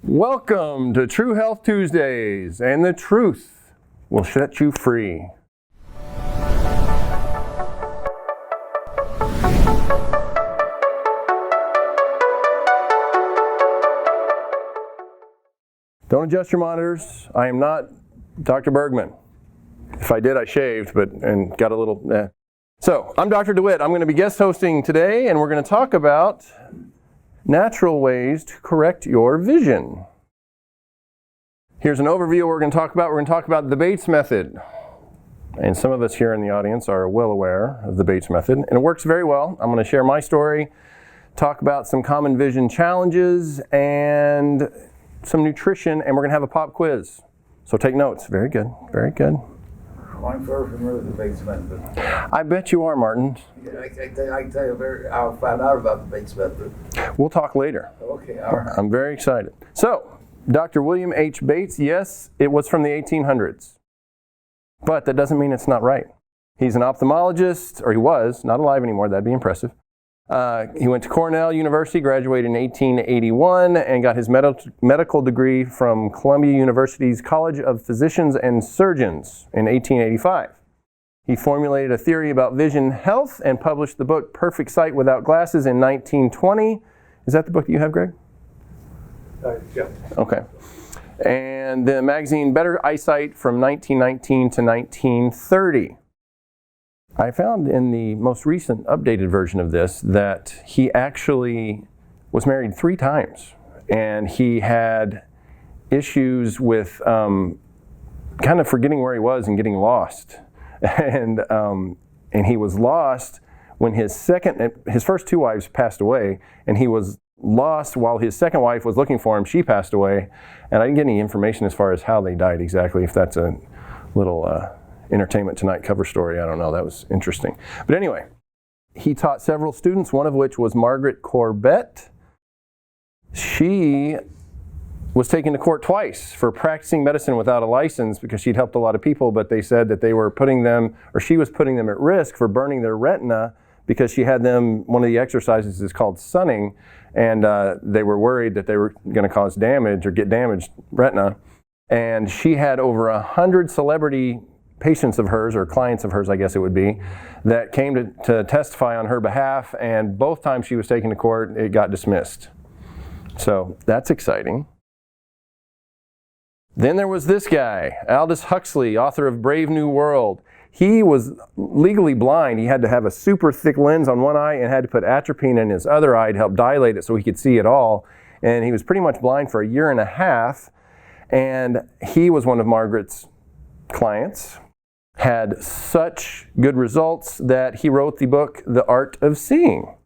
Welcome to True Health Tuesdays, and the truth will set you free. Don't adjust your monitors. I am not Dr. Bergman. If I did, I shaved, and got a little. So, I'm Dr. DeWitt. I'm going to be guest hosting today, and we're going to talk about natural ways to correct your vision. Here's an overview of what we're going to talk about. We're going to talk about the Bates method. And some of us here in the audience are well aware of the Bates method, and it works very well. I'm going to share my story, talk about some common vision challenges, and some nutrition, and we're going to have a pop quiz. So take notes. Very good. Very good. I'm very familiar with the Bates method. I bet you are, Martin. I can tell you, I'll find out about the Bates method. We'll talk later. Okay, all right. I'm very excited. So, Dr. William H. Bates, yes, it was from the 1800s. But that doesn't mean it's not right. He's an ophthalmologist, or he was, not alive anymore, that'd be impressive. He went to Cornell University, graduated in 1881, and got his medical degree from Columbia University's College of Physicians and Surgeons in 1885. He formulated a theory about vision health and published the book Perfect Sight Without Glasses in 1920. Is that the book you have, Greg? Yeah. Okay. And the magazine Better Eyesight from 1919 to 1930. I found in the most recent updated version of this that he actually was married 3 times, and he had issues with kind of forgetting where he was and getting lost. And he was lost when his first 2 wives passed away, and he was lost while his second wife was looking for him. She passed away, and I didn't get any information as far as how they died exactly, if that's a little Entertainment Tonight cover story. I don't know. That was interesting. But anyway, he taught several students, one of which was Margaret Corbett. She was taken to court twice for practicing medicine without a license because she'd helped a lot of people, but they said that they were she was putting them at risk for burning their retina because she had them, one of the exercises is called sunning, and they were worried that they were going to cause damage or get damaged retina. And she had over 100 celebrity patients of hers, or clients of hers, I guess it would be, that came to testify on her behalf, and both times she was taken to court, it got dismissed. So that's exciting. Then there was this guy, Aldous Huxley, author of Brave New World. He was legally blind. He had to have a super thick lens on one eye and had to put atropine in his other eye to help dilate it so he could see it all. And he was pretty much blind for 1.5 years. And he was one of Margaret's clients. Had such good results that he wrote the book, The Art of Seeing,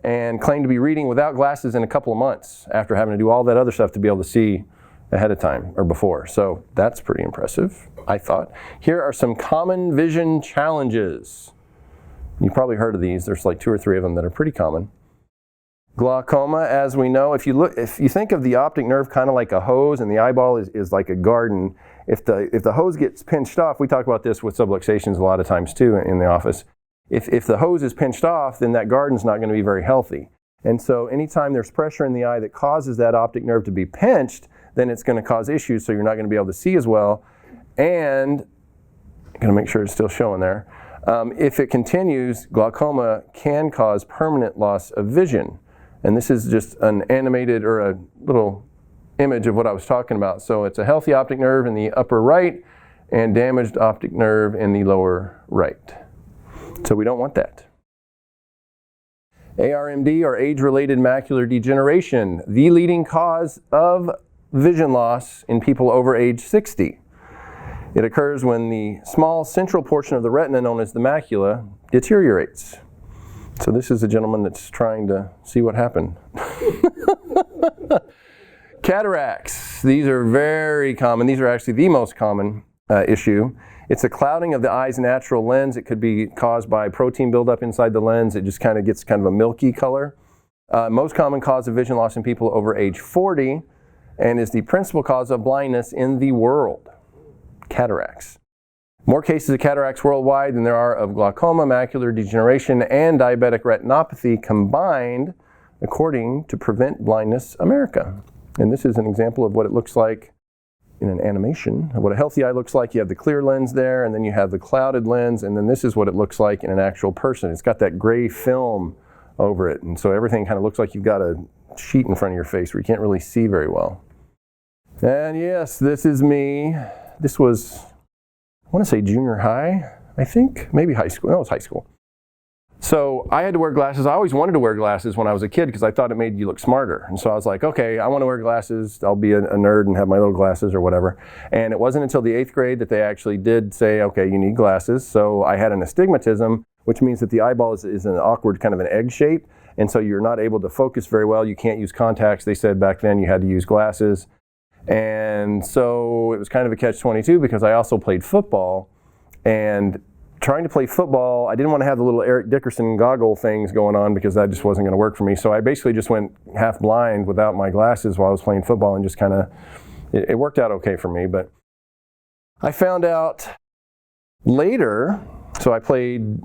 and claimed to be reading without glasses in a couple of months after having to do all that other stuff to be able to see ahead of time or before. So that's pretty impressive, I thought. Here are some common vision challenges. You've probably heard of these. There's like 2 or 3 of them that are pretty common. Glaucoma, as we know, if you think of the optic nerve kind of like a hose and the eyeball is like a garden, if the hose gets pinched off, we talk about this with subluxations a lot of times too in the office. If the hose is pinched off, then that garden's not going to be very healthy. And so anytime there's pressure in the eye that causes that optic nerve to be pinched, then it's going to cause issues, so you're not going to be able to see as well. And I'm going to make sure it's still showing there. If it continues, glaucoma can cause permanent loss of vision. And this is just an animated or a little image of what I was talking about. So it's a healthy optic nerve in the upper right and damaged optic nerve in the lower right. So we don't want that. ARMD, or age-related macular degeneration, the leading cause of vision loss in people over age 60. It occurs when the small central portion of the retina, known as the macula, deteriorates. So this is a gentleman that's trying to see what happened. Cataracts, these are very common. These are actually the most common issue. It's a clouding of the eye's natural lens. It could be caused by protein buildup inside the lens. It just kind of gets kind of a milky color. Most common cause of vision loss in people over age 40, and is the principal cause of blindness in the world. Cataracts. More cases of cataracts worldwide than there are of glaucoma, macular degeneration, and diabetic retinopathy combined, according to Prevent Blindness America. And this is an example of what it looks like in an animation, of what a healthy eye looks like. You have the clear lens there, and then you have the clouded lens, and then this is what it looks like in an actual person. It's got that gray film over it, and so everything kind of looks like you've got a sheet in front of your face where you can't really see very well. And yes, this is me. This was, I want to say junior high, I think, maybe high school. No, it was high school. So I had to wear glasses. I always wanted to wear glasses when I was a kid because I thought it made you look smarter. And so I was like, okay, I want to wear glasses. I'll be a nerd and have my little glasses or whatever. And it wasn't until the 8th grade that they actually did say, okay, you need glasses. So I had an astigmatism, which means that the eyeball is an awkward kind of an egg shape. And so you're not able to focus very well. You can't use contacts. They said back then you had to use glasses. And so it was kind of a catch-22 because I also played football. And trying to play football, I didn't want to have the little Eric Dickerson goggle things going on because that just wasn't going to work for me. So I basically just went half blind without my glasses while I was playing football and just kind of, it worked out okay for me. But I found out later, so I played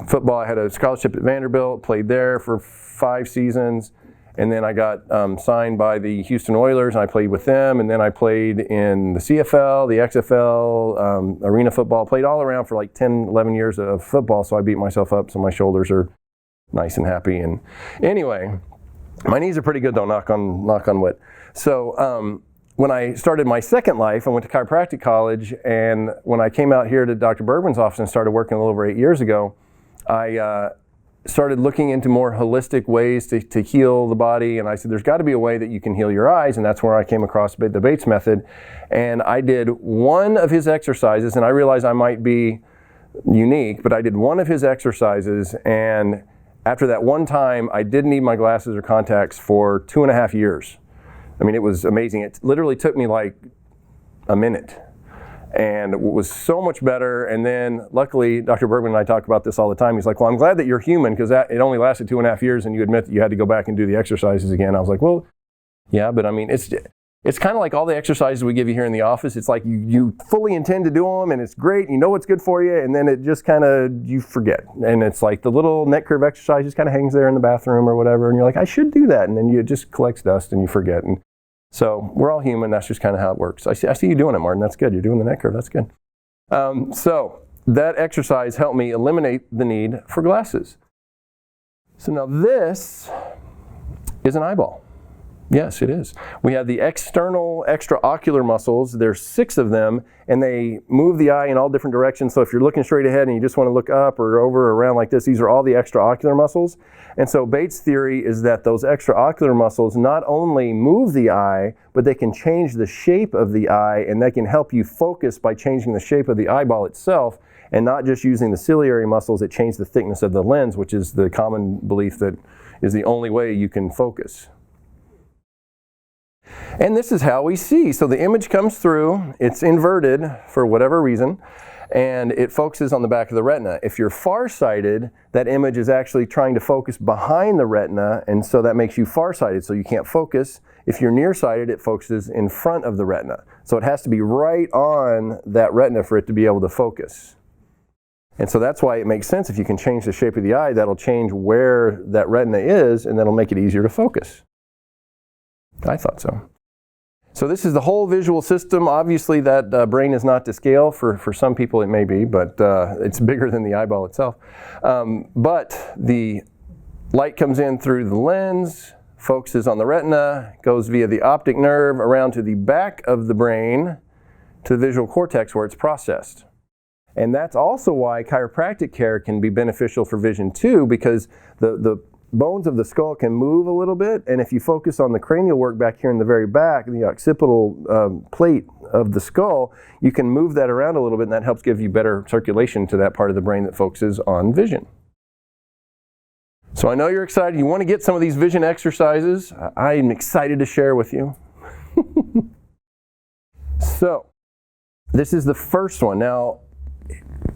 football. I had a scholarship at Vanderbilt, played there for 5 seasons. And then I got signed by the Houston Oilers, and I played with them. And then I played in the CFL, the XFL, arena football. Played all around for like 10, 11 years of football, so I beat myself up, so my shoulders are nice and happy. And anyway, my knees are pretty good though, knock on wood. So when I started my second life, I went to chiropractic college, and when I came out here to Dr. Bergman's office and started working a little over 8 years ago, I started looking into more holistic ways to heal the body, and I said there's got to be a way that you can heal your eyes, and that's where I came across the Bates method. And I did one of his exercises, and I realized I might be unique, but I did one of his exercises, and after that one time I didn't need my glasses or contacts for 2.5 years. I mean, it was amazing. It literally took me like a minute. And it was so much better. And then luckily, Dr. Bergman and I talk about this all the time. He's like, well, I'm glad that you're human because it only lasted 2.5 years and you admit that you had to go back and do the exercises again. I was like, well, yeah, but I mean, it's kind of like all the exercises we give you here in the office. It's like you fully intend to do them and it's great. You know what's good for you. And then it just kind of, you forget. And it's like the little neck curve exercise just kind of hangs there in the bathroom or whatever. And you're like, I should do that. And then it just collects dust and you forget. And so we're all human. That's just kind of how it works. I see you doing it, Martin. That's good. You're doing the neck curve. That's good. So that exercise helped me eliminate the need for glasses. So now this is an eyeball. Yes, it is. We have the external extraocular muscles. There's 6 of them, and they move the eye in all different directions. So if you're looking straight ahead and you just want to look up or over or around like this, these are all the extraocular muscles. And so Bates' theory is that those extraocular muscles not only move the eye, but they can change the shape of the eye, and they can help you focus by changing the shape of the eyeball itself, and not just using the ciliary muscles that change the thickness of the lens, which is the common belief that is the only way you can focus. And this is how we see. So the image comes through, it's inverted for whatever reason, and it focuses on the back of the retina. If you're farsighted, that image is actually trying to focus behind the retina, and so that makes you farsighted, so you can't focus. If you're nearsighted, it focuses in front of the retina. So it has to be right on that retina for it to be able to focus. And so that's why it makes sense if you can change the shape of the eye, that'll change where that retina is, and that'll make it easier to focus. I thought so. So this is the whole visual system. Obviously that brain is not to scale. For some people it may be, but it's bigger than the eyeball itself. But the light comes in through the lens, focuses on the retina, goes via the optic nerve around to the back of the brain to the visual cortex where it's processed. And that's also why chiropractic care can be beneficial for vision too, because the bones of the skull can move a little bit, and if you focus on the cranial work back here in the very back, the occipital plate of the skull, you can move that around a little bit, and that helps give you better circulation to that part of the brain that focuses on vision. So I know you're excited. You want to get some of these vision exercises. I'm excited to share with you. So this is the first one. Now,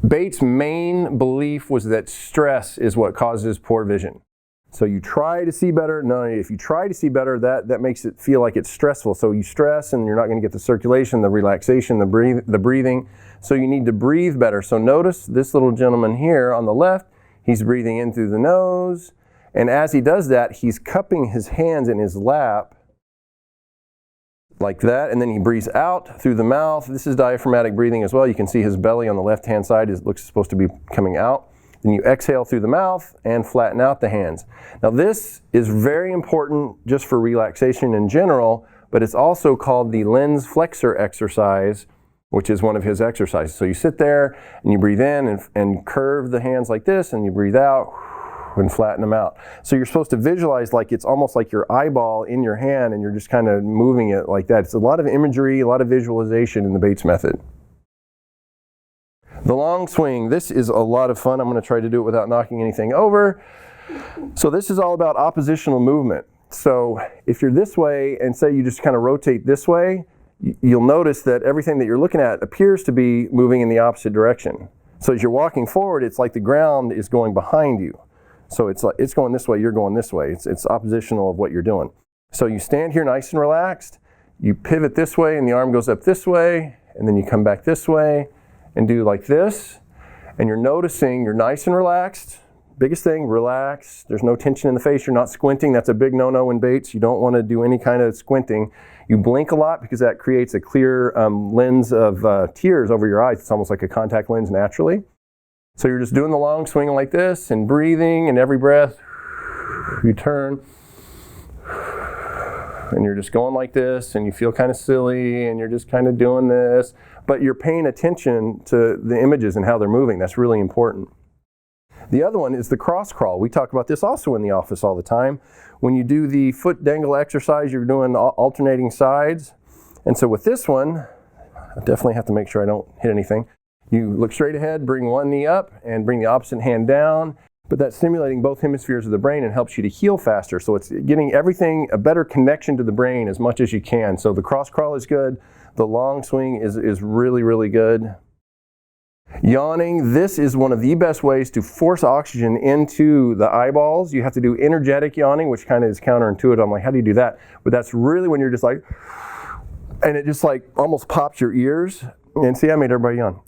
Bates' main belief was that stress is what causes poor vision. So you try to see better. No, if you try to see better, that makes it feel like it's stressful. So you stress and you're not going to get the circulation, the relaxation, the breathing. So you need to breathe better. So notice this little gentleman here on the left, he's breathing in through the nose. And as he does that, he's cupping his hands in his lap like that, and then he breathes out through the mouth. This is diaphragmatic breathing as well. You can see his belly on the left-hand side looks supposed to be coming out. Then you exhale through the mouth and flatten out the hands. Now this is very important just for relaxation in general, but it's also called the lens flexor exercise, which is one of his exercises. So you sit there and you breathe in and curve the hands like this, and you breathe out and flatten them out. So you're supposed to visualize like it's almost like your eyeball in your hand and you're just kind of moving it like that. It's a lot of imagery, a lot of visualization in the Bates method. The long swing, this is a lot of fun. I'm going to try to do it without knocking anything over. So this is all about oppositional movement. So if you're this way and say you just kind of rotate this way, you'll notice that everything that you're looking at appears to be moving in the opposite direction. So as you're walking forward, it's like the ground is going behind you. So it's like it's going this way, you're going this way. It's oppositional of what you're doing. So you stand here nice and relaxed, you pivot this way and the arm goes up this way, and then you come back this way and do like this. And you're noticing you're nice and relaxed. Biggest thing, relax. There's no tension in the face. You're not squinting. That's a big no-no in Bates. You don't want to do any kind of squinting. You blink a lot because that creates a clear lens of tears over your eyes. It's almost like a contact lens naturally. So you're just doing the long swing like this and breathing, and every breath you turn and you're just going like this, and you feel kind of silly and you're just kind of doing this, but you're paying attention to the images and how they're moving. That's really important. The other one is the cross crawl. We talk about this also in the office all the time. When you do the foot dangle exercise, you're doing alternating sides. And so with this one, I definitely have to make sure I don't hit anything. You look straight ahead, bring one knee up, and bring the opposite hand down. But that's stimulating both hemispheres of the brain and helps you to heal faster. So it's getting everything, a better connection to the brain as much as you can. So the cross crawl is good. The long swing is really, really good. Yawning, this is one of the best ways to force oxygen into the eyeballs. You have to do energetic yawning, which kind of is counterintuitive. I'm like, how do you do that? But that's really when you're just like, and it just like almost pops your ears. And see, I made everybody yawn.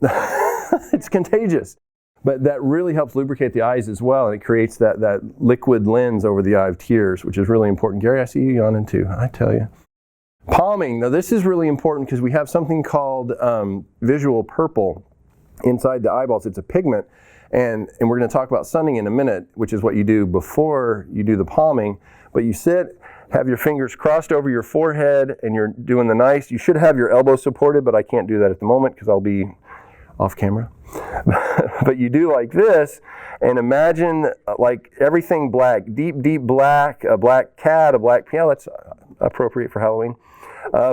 It's contagious. But that really helps lubricate the eyes as well, and it creates that liquid lens over the eye of tears, which is really important. Gary, I see you yawning too, I tell you. Palming, now this is really important because we have something called visual purple inside the eyeballs. It's a pigment, and we're going to talk about sunning in a minute, which is what you do before you do the palming. But you sit, have your fingers crossed over your forehead, and you're doing the nice. You should have your elbows supported, but I can't do that at the moment because I'll be off camera. But you do like this, and imagine like everything black, deep, deep black, a black cat, a black piano. That's appropriate for Halloween.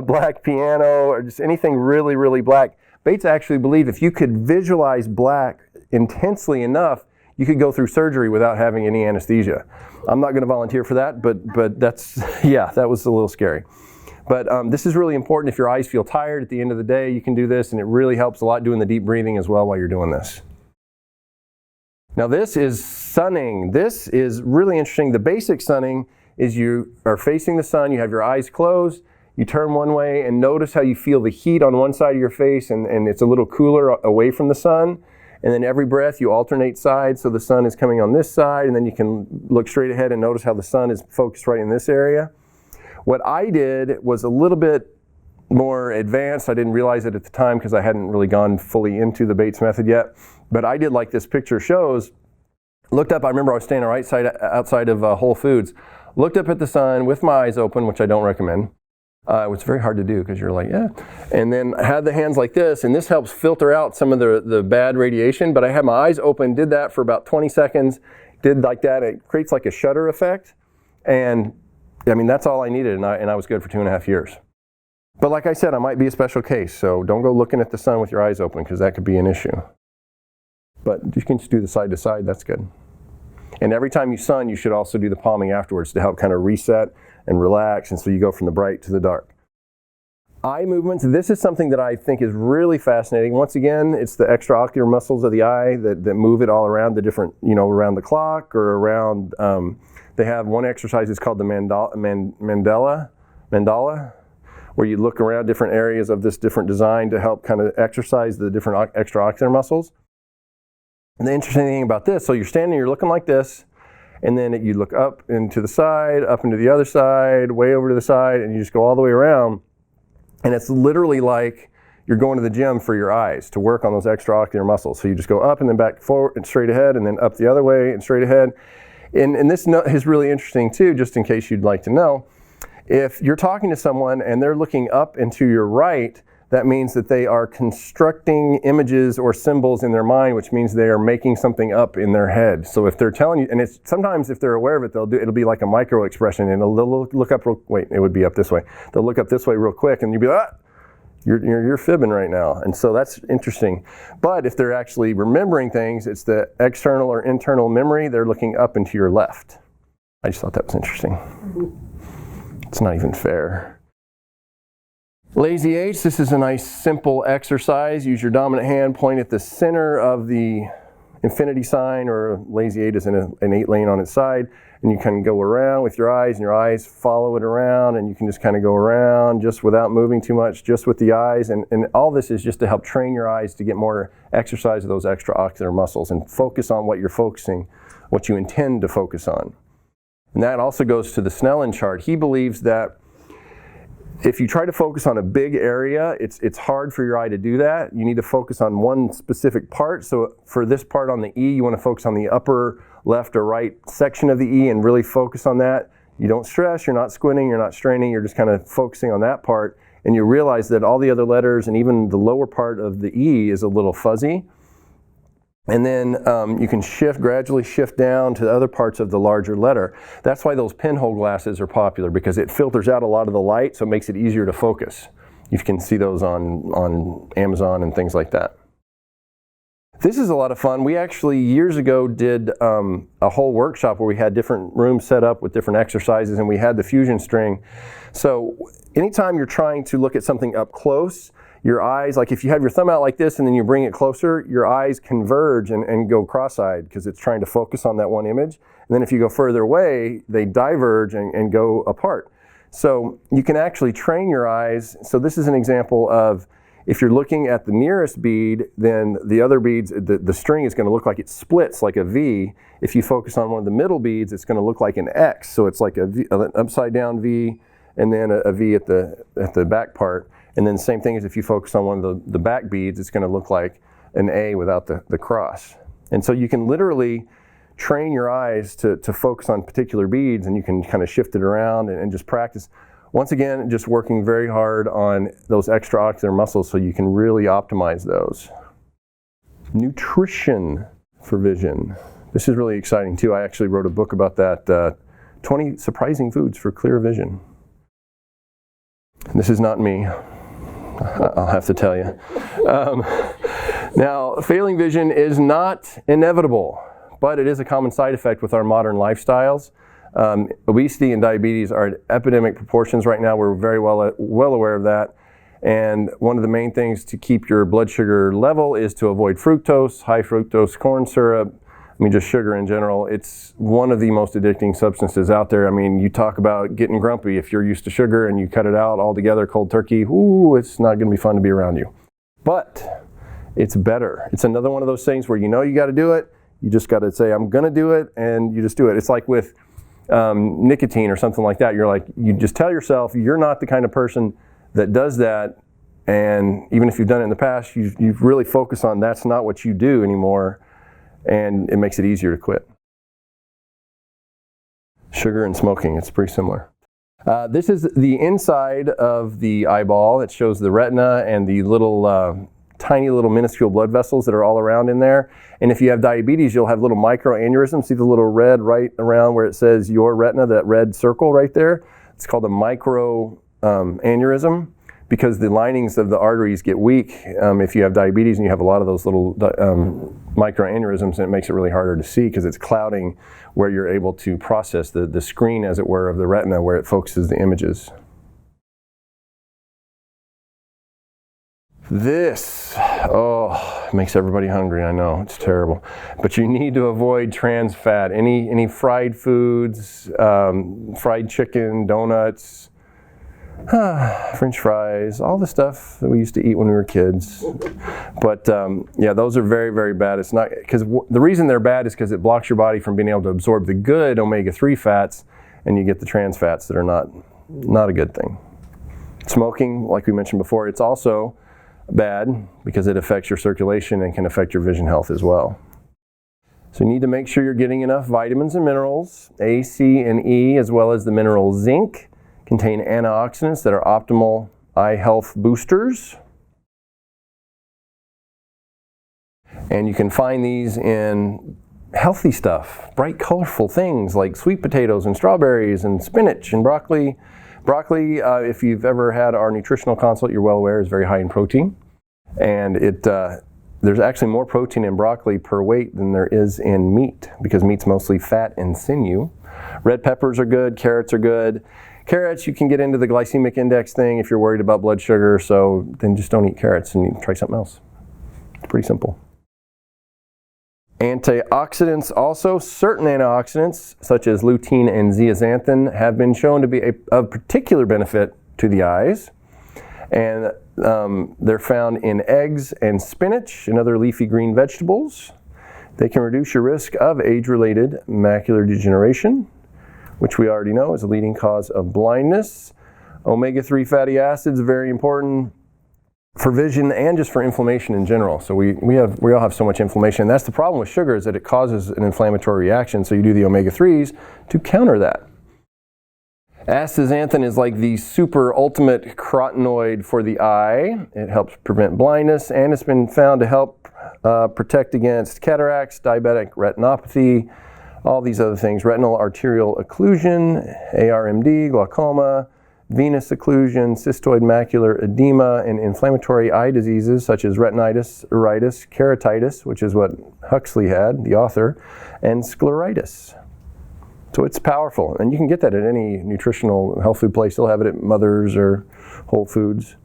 Black piano, or just anything really, really black. Bates actually believed if you could visualize black intensely enough, you could go through surgery without having any anesthesia. I'm not going to volunteer for that, but that's, yeah, that was a little scary. But this is really important. If your eyes feel tired at the end of the day, you can do this, and it really helps a lot doing the deep breathing as well while you're doing this. Now this is sunning. This is really interesting. The basic sunning is you are facing the sun, you have your eyes closed, you turn one way, and notice how you feel the heat on one side of your face, and it's a little cooler away from the sun. And then every breath you alternate sides, so the sun is coming on this side, and then you can look straight ahead and notice how the sun is focused right in this area. What I did was a little bit more advanced. I didn't realize it at the time because I hadn't really gone fully into the Bates method yet. But I did like this picture shows. Looked up, I remember I was standing right outside of Whole Foods. Looked up at the sun with my eyes open, which I don't recommend. It was very hard to do because you're like, yeah. And then I had the hands like this, and this helps filter out some of the bad radiation. But I had my eyes open, did that for about 20 seconds, did like that. It creates like a shutter effect. And I mean, that's all I needed, and I was good for 2.5 years. But like I said, I might be a special case, so don't go looking at the sun with your eyes open because that could be an issue. But you can just do the side to side, that's good. And every time you sun, you should also do the palming afterwards to help kind of reset and relax, and so you go from the bright to the dark. Eye movements, this is something that I think is really fascinating. Once again, it's the extraocular muscles of the eye that move it all around the different, around the clock or around, they have one exercise, it's called the mandala, where you look around different areas of this different design to help kind of exercise the different extraocular muscles. And the interesting thing about this, so you're standing, you're looking like this, and then you look up into the side, up into the other side, way over to the side, and you just go all the way around. And it's literally like you're going to the gym for your eyes to work on those extraocular muscles. So you just go up and then back forward and straight ahead and then up the other way and straight ahead. And this is really interesting too, just in case you'd like to know. If you're talking to someone and they're looking up and to your right, that means that they are constructing images or symbols in their mind, which means they are making something up in their head. So if they're telling you, and it's sometimes if they're aware of it, it'll be like a micro expression, and they'll look up it would be up this way. They'll look up this way real quick, and you'll be like, you're fibbing right now. And so that's interesting. But if they're actually remembering things, it's the external or internal memory. They're looking up and to your left. I just thought that was interesting. It's not even fair. Lazy H, this is a nice simple exercise. Use your dominant hand, point at the center of the infinity sign, or lazy 8 is in an 8 lane on its side, and you kind of go around with your eyes, and your eyes follow it around, and you can just kind of go around just without moving too much, just with the eyes, and all this is just to help train your eyes to get more exercise of those extraocular muscles and focus on what you're focusing, what you intend to focus on. And that also goes to the Snellen chart. He believes that if you try to focus on a big area, it's hard for your eye to do that. You need to focus on one specific part. So for this part on the E, you want to focus on the upper left or right section of the E and really focus on that. You don't stress, you're not squinting, you're not straining, you're just kind of focusing on that part. And you realize that all the other letters and even the lower part of the E is a little fuzzy. And then you can gradually shift down to the other parts of the larger letter. That's why those pinhole glasses are popular, because it filters out a lot of the light, so it makes it easier to focus. You can see those on Amazon and things like that. This is a lot of fun. We actually years ago did a whole workshop where we had different rooms set up with different exercises, and we had the fusion string. So anytime you're trying to look at something up close, your eyes, like if you have your thumb out like this and then you bring it closer, your eyes converge and go cross-eyed because it's trying to focus on that one image. And then if you go further away, they diverge and go apart. So you can actually train your eyes. So this is an example of if you're looking at the nearest bead, then the other beads, the string is going to look like it splits like a V. If you focus on one of the middle beads, it's going to look like an X. So it's like an upside down V and then a V at the back part. And then the same thing as if you focus on one of the back beads, it's going to look like an A without the cross. And so you can literally train your eyes to focus on particular beads, and you can kind of shift it around and just practice. Once again, just working very hard on those extraocular muscles so you can really optimize those. Nutrition for vision. This is really exciting too. I actually wrote a book about that, 20 surprising foods for clear vision. This is not me. I'll have to tell you. Now, failing vision is not inevitable, but it is a common side effect with our modern lifestyles. Obesity and diabetes are at epidemic proportions right now. We're very well aware of that. And one of the main things to keep your blood sugar level is to avoid fructose, high fructose corn syrup, just sugar in general. It's one of the most addicting substances out there. You talk about getting grumpy. If you're used to sugar and you cut it out altogether cold turkey, it's not going to be fun to be around you. But it's better. It's another one of those things where you got to do it. You just got to say, I'm going to do it, and you just do it. It's like with nicotine or something like that. You just tell yourself you're not the kind of person that does that, and even if you've done it in the past, you really focus on that's not what you do anymore. And it makes it easier to quit. Sugar and smoking, it's pretty similar. This is the inside of the eyeball. It shows the retina and the little tiny little minuscule blood vessels that are all around in there. And if you have diabetes, you'll have little microaneurysms. See the little red right around where it says your retina, that red circle right there? It's called a microaneurysm. Because the linings of the arteries get weak if you have diabetes and you have a lot of those little microaneurysms, and it makes it really harder to see because it's clouding where you're able to process the screen, as it were, of the retina where it focuses the images. This, makes everybody hungry, I know, it's terrible. But you need to avoid trans fat. Any fried foods, fried chicken, donuts, French fries, all the stuff that we used to eat when we were kids. But those are very, very bad. It's not because the reason they're bad is because it blocks your body from being able to absorb the good omega-3 fats, and you get the trans fats that are not a good thing. Smoking, like we mentioned before, it's also bad because it affects your circulation and can affect your vision health as well. So you need to make sure you're getting enough vitamins and minerals. A, C, and E, as well as the mineral zinc, contain antioxidants that are optimal eye health boosters. And you can find these in healthy stuff, bright, colorful things like sweet potatoes and strawberries and spinach and broccoli. Broccoli, if you've ever had our nutritional consult, you're well aware, is very high in protein. And there's actually more protein in broccoli per weight than there is in meat, because meat's mostly fat and sinew. Red peppers are good, carrots are good. Carrots, you can get into the glycemic index thing if you're worried about blood sugar, so then just don't eat carrots and you try something else. It's pretty simple. Antioxidants also, certain antioxidants such as lutein and zeaxanthin have been shown to be of particular benefit to the eyes, and they're found in eggs and spinach and other leafy green vegetables. They can reduce your risk of age-related macular degeneration, which we already know is a leading cause of blindness. Omega-3 fatty acids are very important for vision and just for inflammation in general. So we all have so much inflammation. And that's the problem with sugar, is that it causes an inflammatory reaction. So you do the omega-3s to counter that. Astaxanthin is like the super ultimate carotenoid for the eye. It helps prevent blindness, and it's been found to help protect against cataracts, diabetic retinopathy, all these other things, retinal arterial occlusion, ARMD, glaucoma, venous occlusion, cystoid macular edema, and inflammatory eye diseases such as retinitis, iritis, keratitis, which is what Huxley had, the author, and scleritis. So it's powerful, and you can get that at any nutritional health food place. They'll have it at Mother's or Whole Foods.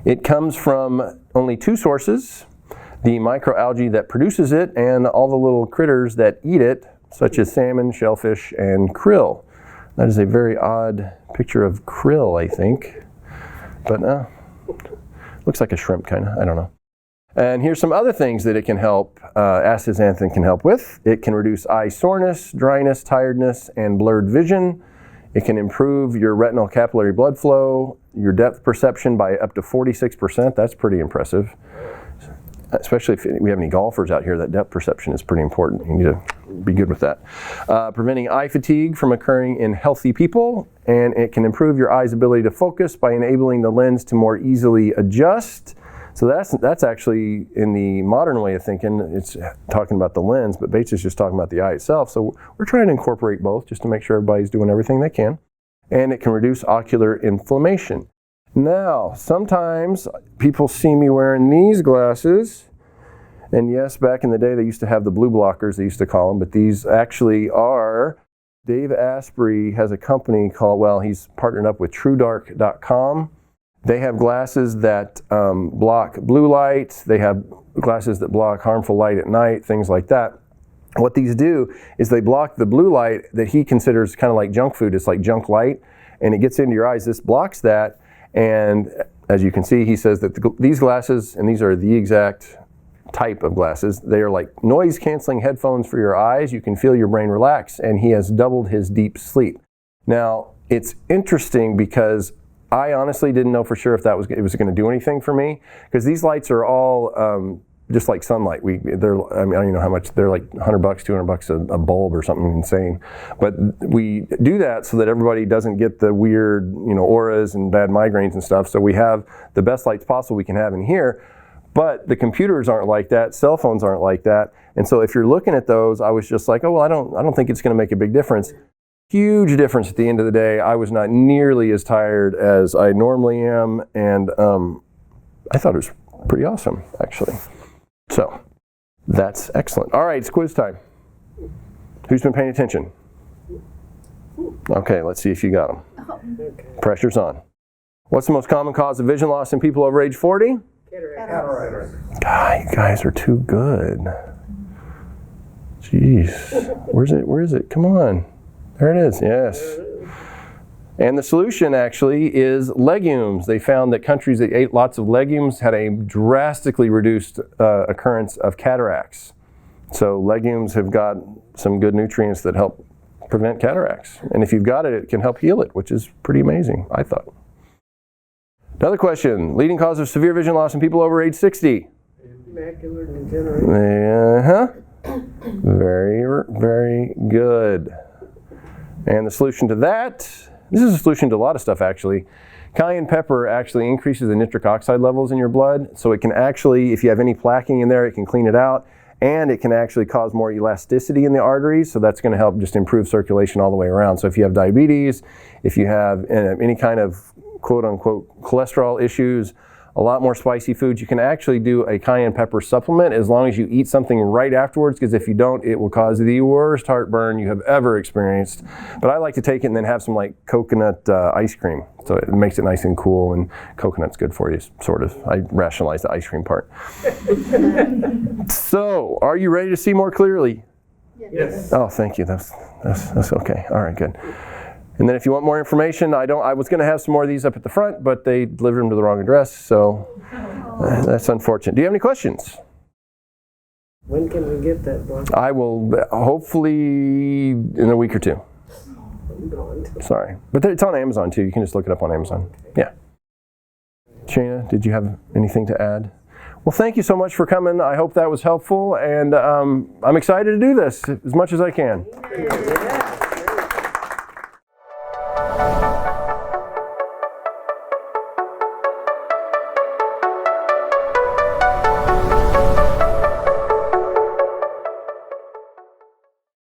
It comes from only two sources: the microalgae that produces it and all the little critters that eat it, such as salmon, shellfish, and krill. That is a very odd picture of krill, I think, but looks like a shrimp kind of, I don't know. And here's some other things that it can help, astaxanthin can help with. It can reduce eye soreness, dryness, tiredness, and blurred vision. It can improve your retinal capillary blood flow, your depth perception by up to 46%. That's pretty impressive. Especially if we have any golfers out here, that depth perception is pretty important. You need to be good with that. Preventing eye fatigue from occurring in healthy people, and it can improve your eye's ability to focus by enabling the lens to more easily adjust. So that's actually, in the modern way of thinking, it's talking about the lens, but Bates is just talking about the eye itself. So we're trying to incorporate both just to make sure everybody's doing everything they can. And it can reduce ocular inflammation. Now, sometimes people see me wearing these glasses, and yes, back in the day they used to have the blue blockers, they used to call them, but these actually are, Dave Asprey has a company called, well, he's partnered up with TrueDark.com. They have glasses that block blue light, they have glasses that block harmful light at night, things like that. What these do is they block the blue light that he considers kind of like junk food, it's like junk light, and it gets into your eyes. This blocks that. And as you can see, he says that these glasses, and these are the exact type of glasses, they are like noise canceling headphones for your eyes. You can feel your brain relax, and he has doubled his deep sleep. Now, it's interesting because I honestly didn't know for sure if it was going to do anything for me, because these lights are all just like sunlight. I don't even know how much, they're like $100, $200 a bulb or something insane. But we do that so that everybody doesn't get the weird, auras and bad migraines and stuff. So we have the best lights possible we can have in here. But the computers aren't like that, cell phones aren't like that. And so if you're looking at those, I was just like, oh, well, I don't think it's going to make a big difference. Huge difference at the end of the day. I was not nearly as tired as I normally am, and I thought it was pretty awesome, actually. So, that's excellent. All right, it's quiz time. Who's been paying attention? Okay, let's see if you got them. Pressure's on. What's the most common cause of vision loss in people over age 40? Cataracts. God, you guys are too good. Jeez. Where is it? Come on. There it is, yes. And the solution actually is legumes. They found that countries that ate lots of legumes had a drastically reduced occurrence of cataracts. So legumes have got some good nutrients that help prevent cataracts. And if you've got it, it can help heal it, which is pretty amazing, I thought. Another question. Leading cause of severe vision loss in people over age 60. Macular degeneration. Very, very good. And the solution to that, this is a solution to a lot of stuff actually. Cayenne pepper actually increases the nitric oxide levels in your blood, so it can actually, if you have any plaquing in there, it can clean it out, and it can actually cause more elasticity in the arteries, so that's going to help just improve circulation all the way around. So if you have diabetes, if you have any kind of quote-unquote cholesterol issues, a lot more spicy foods, you can actually do a cayenne pepper supplement as long as you eat something right afterwards, because if you don't, it will cause the worst heartburn you have ever experienced. But I like to take it and then have some like coconut ice cream. So it makes it nice and cool, and coconut's good for you, sort of. I rationalize the ice cream part. So, are you ready to see more clearly? Yes. Oh, thank you. That's okay. All right, good. And then if you want more information, I was going to have some more of these up at the front, but they delivered them to the wrong address, so that's unfortunate. Do you have any questions? When can we get that book? I will hopefully in a week or two. I'm going to. Sorry. But it's on Amazon too. You can just look it up on Amazon. Yeah. Shana, did you have anything to add? Well, thank you so much for coming. I hope that was helpful, and I'm excited to do this as much as I can.